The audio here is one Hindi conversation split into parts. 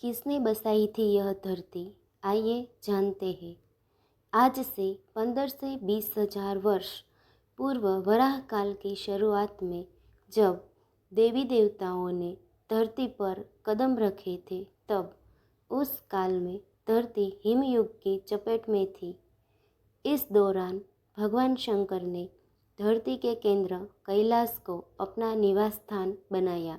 किसने बसाई थी यह धरती, आइए जानते हैं। आज से 15 से 20,000 वर्ष पूर्व वराह काल की शुरुआत में जब देवी देवताओं ने धरती पर कदम रखे थे, तब उस काल में धरती हिमयुग की चपेट में थी। इस दौरान भगवान शंकर ने धरती के केंद्र कैलाश को अपना निवास स्थान बनाया।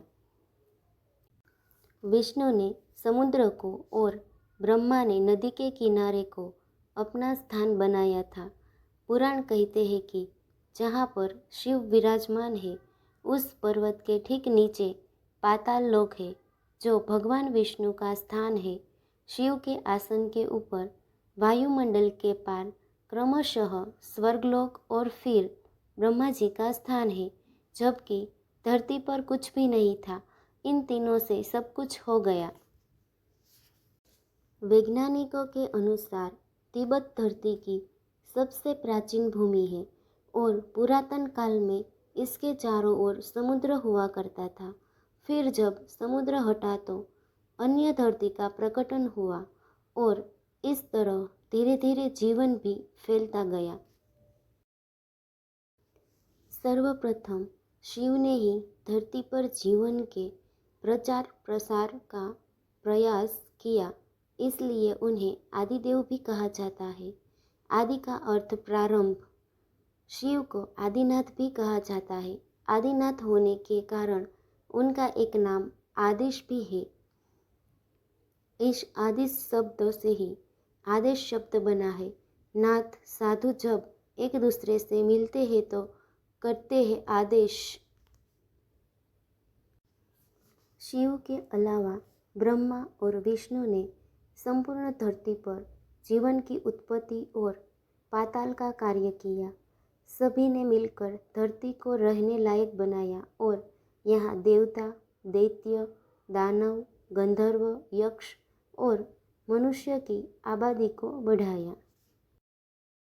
विष्णु ने समुद्र को और ब्रह्मा ने नदी के किनारे को अपना स्थान बनाया था। पुराण कहते हैं कि जहाँ पर शिव विराजमान है, उस पर्वत के ठीक नीचे पाताल लोक है, जो भगवान विष्णु का स्थान है। शिव के आसन के ऊपर वायुमंडल के पार क्रमशः स्वर्गलोक और फिर ब्रह्मा जी का स्थान है, जबकि धरती पर कुछ भी नहीं था। इन तीनों से सब कुछ हो गया। वैज्ञानिकों के अनुसार तिब्बत धरती की सबसे प्राचीन भूमि है और पुरातन काल में इसके चारों ओर समुद्र हुआ करता था। फिर जब समुद्र हटा तो अन्य धरती का प्रकटन हुआ और इस तरह धीरे धीरे जीवन भी फैलता गया। सर्वप्रथम शिव ने ही धरती पर जीवन के प्रचार प्रसार का प्रयास किया, इसलिए उन्हें आदिदेव भी कहा जाता है। आदि का अर्थ प्रारंभ। शिव को आदिनाथ भी कहा जाता है। आदिनाथ होने के कारण उनका एक नाम आदिश भी है। इस आदिश शब्द से ही आदेश शब्द बना है। नाथ साधु जब एक दूसरे से मिलते हैं तो करते हैं आदेश। शिव के अलावा ब्रह्मा और विष्णु ने संपूर्ण धरती पर जीवन की उत्पत्ति और पाताल का कार्य किया। सभी ने मिलकर धरती को रहने लायक बनाया और यहाँ देवता, दैत्य, दानव, गंधर्व, यक्ष और मनुष्य की आबादी को बढ़ाया।